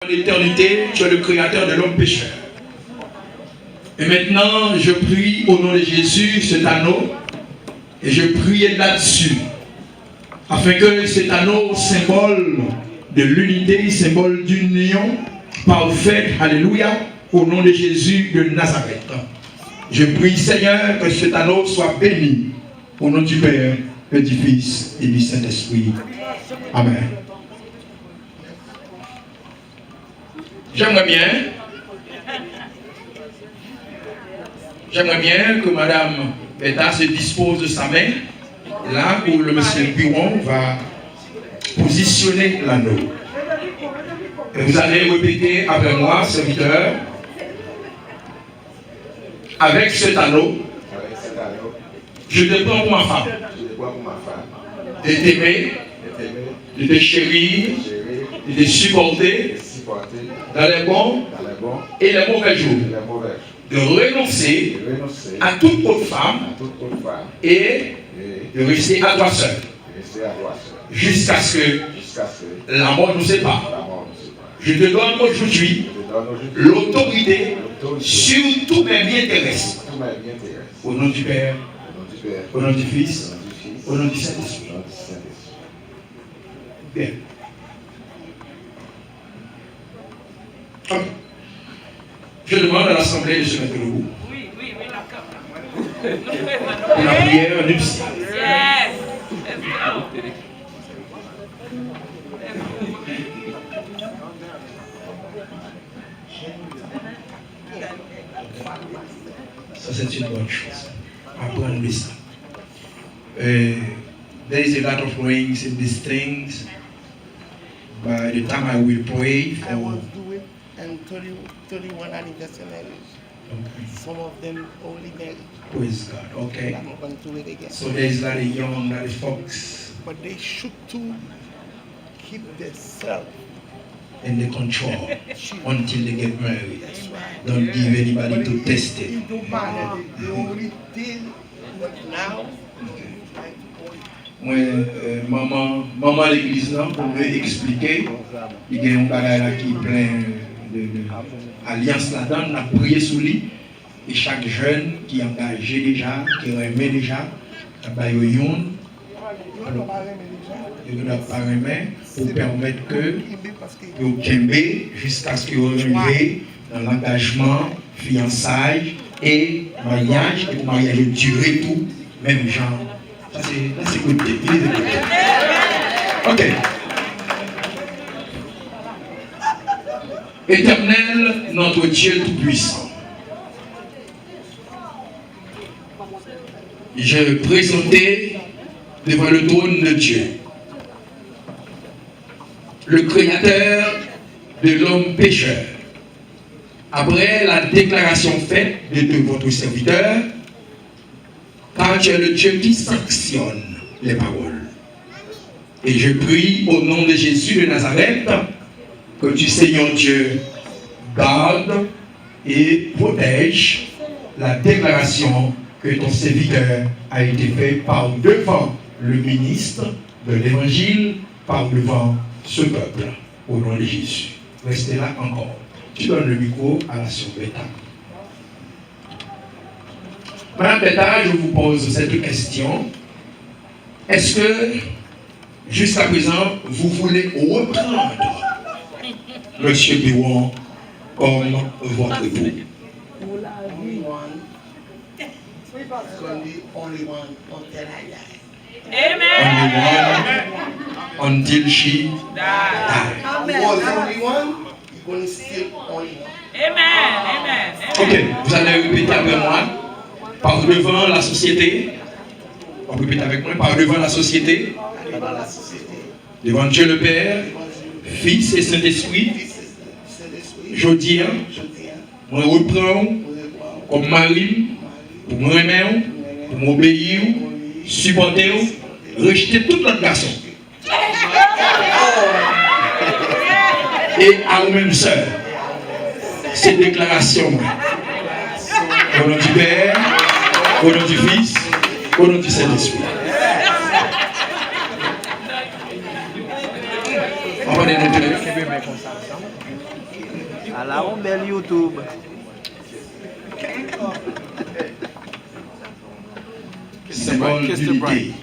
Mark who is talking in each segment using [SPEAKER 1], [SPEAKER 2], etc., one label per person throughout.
[SPEAKER 1] l'éternité, tu es le créateur de l'homme pécheur. Et maintenant, je prie au nom de Jésus, cet anneau, et je prie là-dessus, afin que cet anneau, symbole de l'unité, symbole d'union parfaite, alléluia, au nom de Jésus de Nazareth. Je prie, Seigneur, que cet anneau soit béni, au nom du Père, et du Fils et du Saint-Esprit. Amen. J'aimerais bien que Madame Beta se dispose de sa main, là où le monsieur Buron va positionner l'anneau. Et vous allez répéter après moi, serviteur, avec cet anneau, je te prends pour ma femme, de t'aimer, de te chérir, de te supporter dans les bons et les mauvais jours, de renoncer à toute autre femme et de rester à toi seul, jusqu'à ce que la mort nous sépare. Je te donne aujourd'hui l'autorité sur tous mes biens terrestres. Au nom du Père, au nom du Fils, au nom du Saint-Esprit. Bien. Okay. Je demande à l'Assemblée de se mettre debout.
[SPEAKER 2] Oui, d'accord.
[SPEAKER 1] Pour la prière nuptiale.
[SPEAKER 2] Yes.
[SPEAKER 1] Ça, c'est une bonne chose. Apprendre ça. There is a lot of rings in these things. By the time I will pray
[SPEAKER 3] I was
[SPEAKER 1] for...
[SPEAKER 3] doing and 31 anniversaries.
[SPEAKER 1] Okay.
[SPEAKER 3] Some of them only married.
[SPEAKER 1] Praise God. Okay.
[SPEAKER 3] I'm not going to do it again.
[SPEAKER 1] So there is a lot of young, lot of folks
[SPEAKER 3] But they should too keep themselves.
[SPEAKER 1] in the control until they get married.
[SPEAKER 3] That's right.
[SPEAKER 1] Don't give anybody to test
[SPEAKER 3] It
[SPEAKER 1] it.
[SPEAKER 3] don't matter. They only did but now.
[SPEAKER 1] Moi, maman à l'église là, pour me expliquer, il y a un bagage là qui est plein d'alliance là-dedans, on a prié sur lui, et chaque jeune qui est engagé déjà, qui remet déjà, il y a une pour permettre que vous kembe jusqu'à ce que vous arriviez dans l'engagement, fiançailles et mariage, et pour mariage durer tout, même genre. Ça c'est good. Ok. Éternel, notre Dieu Tout-Puissant, je présentais devant le trône de Dieu le Créateur de l'homme pécheur. Après la déclaration faite de votre serviteur, car tu es le Dieu qui sanctionne les paroles. Et je prie au nom de Jésus de Nazareth que tu, Seigneur Dieu, garde et protège la déclaration que ton serviteur a été fait par devant le ministre de l'Évangile, par devant ce peuple, au nom de Jésus. Restez là encore. Tu donnes le micro à la sœur Beta. Madame Beta, je vous pose cette question. Est-ce que, jusqu'à présent, vous voulez reprendre M. Biron comme votre époux?
[SPEAKER 3] Only one until I die.
[SPEAKER 2] Amen.
[SPEAKER 1] Only one until she
[SPEAKER 2] Die.
[SPEAKER 1] dies.
[SPEAKER 3] Was only one, you're going to still only one.
[SPEAKER 2] Amen.
[SPEAKER 1] Ok, vous allez répéter avec moi. Par devant la société. On répète avec moi. Par devant la société.
[SPEAKER 3] Devant la société,
[SPEAKER 1] Devant Dieu le Père, Fils et Saint-Esprit. Je dis, je reprends comme mari, pour me remettre, pour m'obéir, supporter, rejeter toute notre garçon. Et à vous-même seul. Ces déclarations. Au nom du Père, au nom du Fils, au nom du Saint-Esprit. On va les noter.
[SPEAKER 4] À la belle YouTube.
[SPEAKER 1] Symbole d'unité,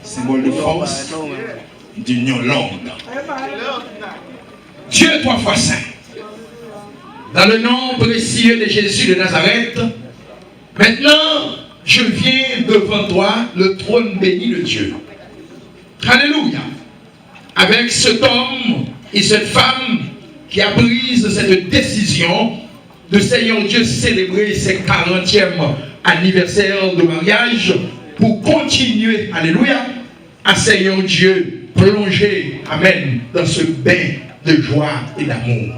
[SPEAKER 1] symbole de force, d'union longue. Dieu est 3 fois saint. Dans le nom précieux de Jésus de Nazareth, maintenant, je viens devant toi, le trône béni de Dieu. Alléluia. Avec cet homme et cette femme qui a pris cette décision de Seigneur Dieu célébrer ses 40e anniversaire de mariage pour continuer, alléluia, à Seigneur Dieu plonger, amen, dans ce bain de joie et d'amour.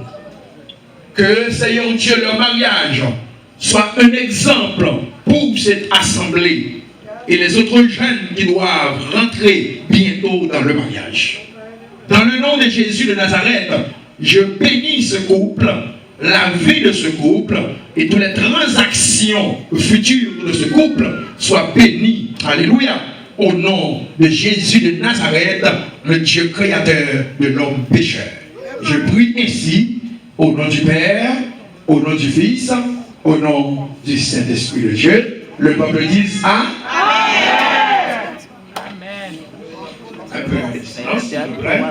[SPEAKER 1] Que Seigneur Dieu, leur mariage soit un exemple pour cette assemblée et les autres jeunes qui doivent rentrer bientôt dans le mariage. Dans le nom de Jésus de Nazareth, je bénis ce couple, la vie de ce couple et toutes les transactions futures de ce couple soient bénies. Alléluia. Au nom de Jésus de Nazareth, le Dieu créateur de l'homme pécheur. Je prie ainsi au nom du Père, au nom du Fils, au nom du Saint-Esprit de Dieu. Le peuple dit Amen. Un peu de silence, s'il vous plaît.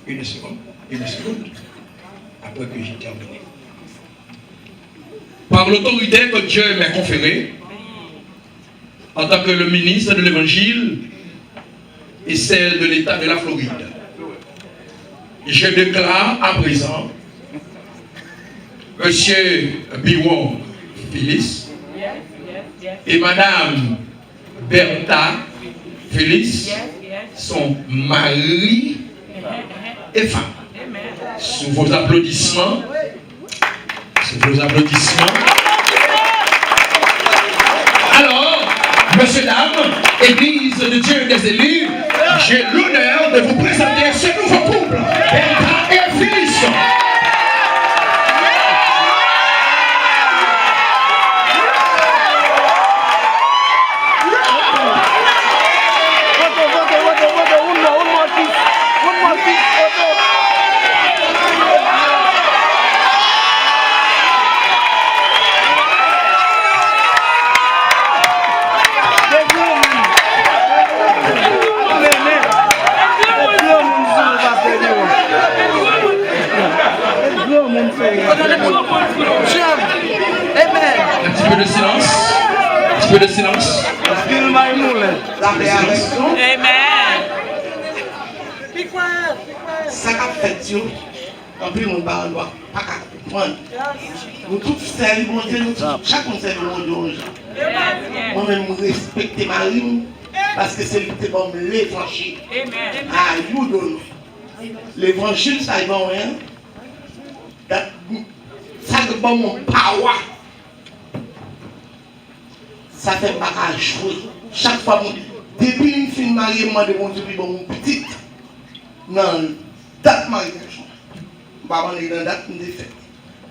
[SPEAKER 1] Une seconde. Après que j'ai terminé. Par l'autorité que Dieu m'a conférée, en tant que le ministre de l'Évangile et celle de l'État de la Floride, je déclare à présent Monsieur Biwon Phyllis et Madame Bertha Phyllis sont mari et femme. Sous vos applaudissements, alors, Monsieur, Dame, Église de Dieu des élus, j'ai l'honneur de vous présenter ce nouveau couple, Bertha et Phyllis. Un petit peu de silence. Un petit peu de silence.
[SPEAKER 2] Amen.
[SPEAKER 3] Ça qu'a fait Dieu, en plus on va pas comprendre. Nous tous servons mon Dieu, chacun sert mon Dieu. Moi-même je respecte Marie parce que c'est lui qui va me l'évangile. Ah, you donne. L'évangile, ça y va rien. Ça ne va mon power. Ça fait pas à jouer. Chaque fois, depuis une fille mariée, moi, de mon Dieu, mon petit, non, date mariage. Je ne vais pas dans date de fête.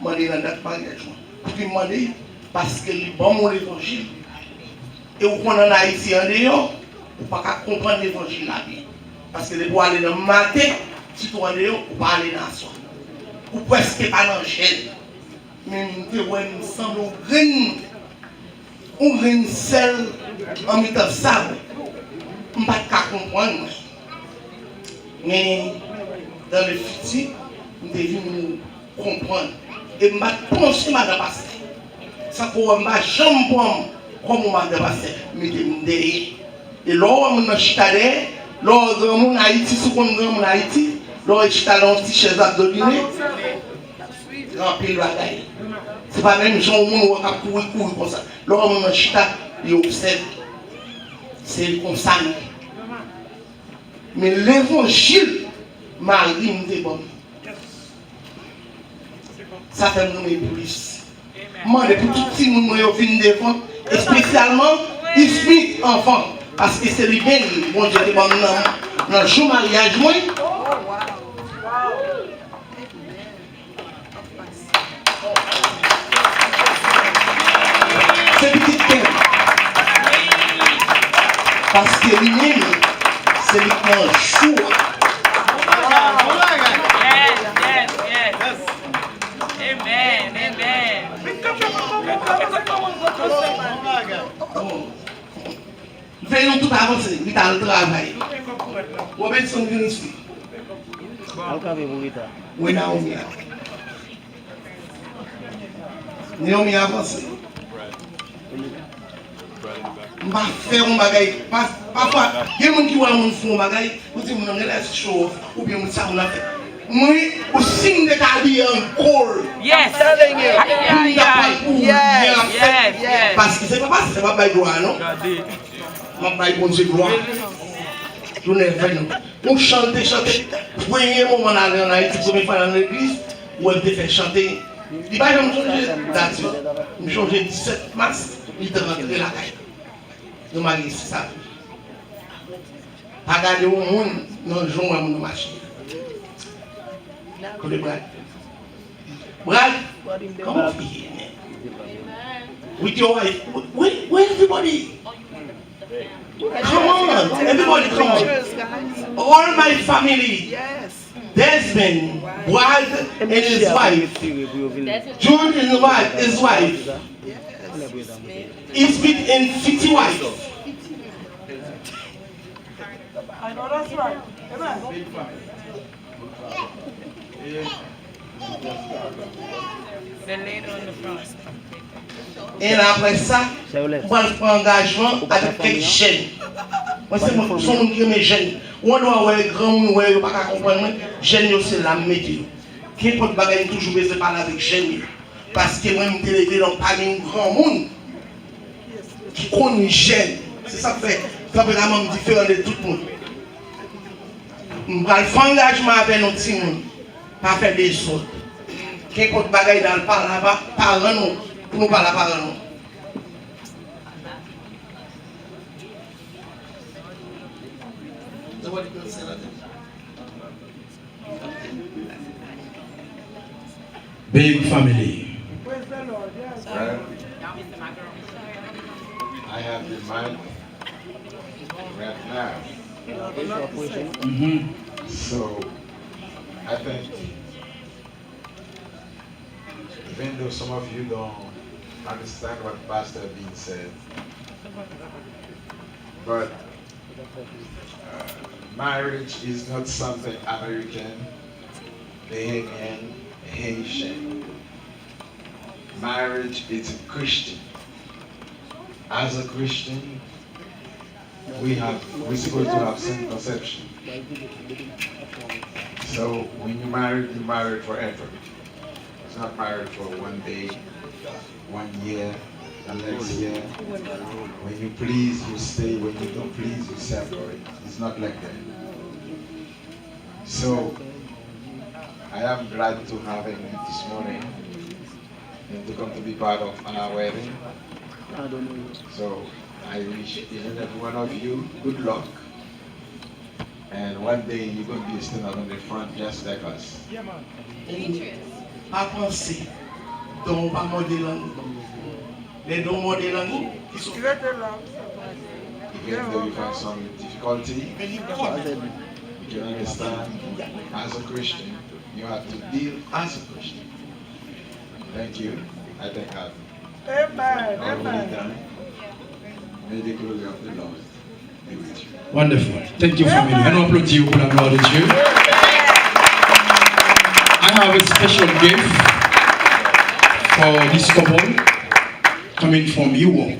[SPEAKER 3] Je vais dans date mariage. Puis je vais parce que le bon mon évangile. Et vous connaissez en Haïti en dehors, vous ne pouvez pas comprendre l'évangile là bien. Parce que vous allez dans le matin, si vous allez en dehors, vous ne pouvez pas aller dans la soirée. Vous ne pouvez pas dans le gel. Mais nous semble un grain sel en mettant sable. Je ne peux pas comprendre. Mais dans le futur, nous devons nous comprendre. Et je vais penser madame Pasteur. Ça pour ma jambe comme madame Pasteur. Mais je me dis. Et là, on a chitadé. Là, on a Haïti, ce qu'on a en Haïti. Là, on a chitadé dans un petit chaise abdominale. Rempli la bagaille. C'est pas même gens où on va courir comme ça. Là, on a chita, il observe. C'est comme ça. Mais l'évangile, Marie nous dit bon. Ça fait nous plus. Moi, depuis tout petit, nous avons fini défendre, et spécialement, il finit enfant. Parce que c'est lui bien, bon Dieu, dans le jour mariage, moi. C'est petit thème. Parce que lui-même, c'est lui qui a un choix. Venons tout avancer, il a le travail. Robinson vient ici. Oui, Naomi. Naomi avance. Je vais faire un bagage. Parfois, il y a des gens qui voient mon fond bagage, ou si mon laisse chaud, ou bien ça on a fait. Moi, au signe de carrière encore.
[SPEAKER 2] Yes.
[SPEAKER 3] Yes. Parce que c'est pas bail droit, non? Je bail bon Dieu gloire. Je ne vais pas. On chante. Premier moment on allait en Haïti, première fois dans l'église, où on fait chanter. Il va me changer date. Je changer 17 mars, il te rentre la caille. Nous marions ça. Pas garder au monde dans le jour où on marche. Brad, come on here, man. With your wife. Where everybody? Come on, everybody come on. All my family. Desmond, Brad and his wife. John and his wife. He's with in 50 wife.
[SPEAKER 2] I know that's right. Amen. The lady on the front.
[SPEAKER 3] Et après ça, on va prendre engagement avec quelques jeunes. Moi, c'est mon qui est jeune. On doit avoir un grand monde, on ne peut pas comprendre. Jeunes, c'est la météo. Qui peut pas toujours besoin de parler avec jeunes. Parce que moi, je suis dans un grand monde qui connaît jeunes. C'est ça qui fait vraiment différent de tout le monde. On va faire un engagement avec nos petits monde. Pas faire des autres. Qui peut pas dans le parler nous. Pour nous parler par nous.
[SPEAKER 1] Big family.
[SPEAKER 5] Well, I have the mic right now. So, I think, even though some of you don't understand what Pastor Bean said, but marriage is not something American, being in Haitian. Marriage is a Christian. As a Christian, we're supposed to have same conception. So when you're married forever. It's not married for one day, 1 year, the next year. When you please, you stay. When you don't please, you separate. It's not like that. So I am glad to have him this morning and to come to be part of our wedding. So I wish each and every one of you good luck. And one day you're going to be standing on the front just like us.
[SPEAKER 3] Pas penser, donc pas morder langue. Les dons morder langue, ils sont
[SPEAKER 5] Even though you find some difficulty, you can understand as a Christian, you have to deal as a Christian. Thank you. I thank God. Amen. Done. May the glory of the Lord be with you.
[SPEAKER 1] Wonderful. Thank you, family. Un applaudissement pour la gloire de Dieu. I have a special gift for this couple coming from Europe.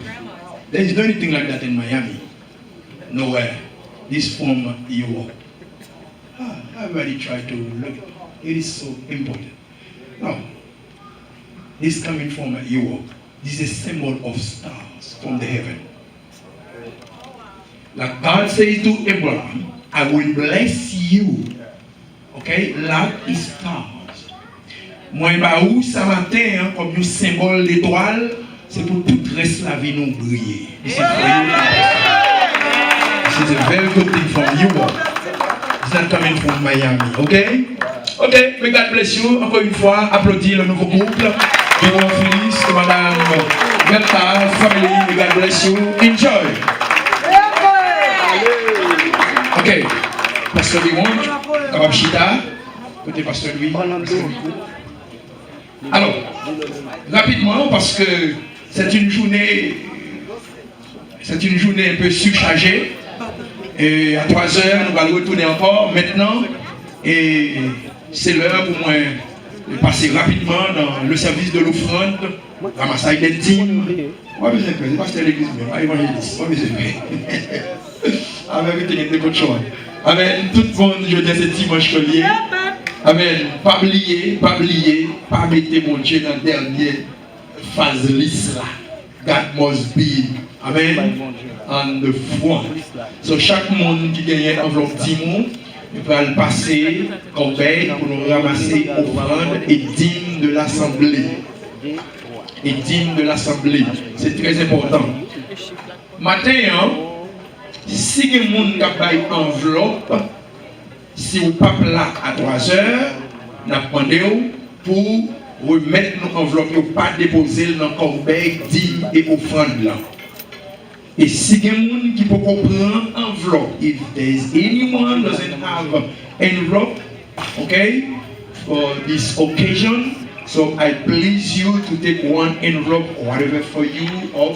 [SPEAKER 1] There is no anything like that in Miami. Nowhere. This from Europe. Everybody try to look. It is so important. Now, this coming from Europe. This is a symbol of stars from the heaven. Like God says to Abraham, I will bless you. Okay? Like the stars. Moi, où ce matin, comme un symbole d'étoile, c'est pour tout le reste de la vie nous briller. This is a very good thing from Europe. It's not coming from Miami. Okay? Okay, may God bless you. Encore une fois, applaudis le nouveau couple. Jérôme Félix, Madame Bertha, family, may God bless you. Enjoy. Okay, Pasteur Louis, Kababchita, côté Pasteur Louis. Alors, rapidement, parce que c'est une journée un peu surchargée. Et à 3 heures, nous allons retourner encore maintenant. Et c'est l'heure pour moi de passer rapidement dans le service de l'offrande, ramasser des dîmes. Moi, je ne sais pas si c'est l'église, mais moi, évangéliste. Moi, je ne sais pas. Amen, vous tenez de choses. Amen, tout le monde, je dis ce dimanche collier. Amen, pas oublier, pas mettre mon Dieu dans la dernière phase liste là. God must be, amen, on the front. So chaque monde qui gagne une enveloppe 10 mots, il va le passer comme veille pour nous ramasser offrande et dîme de l'assemblée. Et dîme de l'assemblée. C'est très important. Matin, hein, si il y a des gens qui ont une enveloppe, si vous pas là à 3 heures, nous demandons pour remettre nos enveloppes, nous pas déposer dans le corbeille, dîme et offrande là. Et si il y a des gens qui peuvent prendre enveloppe, if there's anyone doesn't have envelope, okay, for this occasion, so I please you to take one envelope, whatever for you, or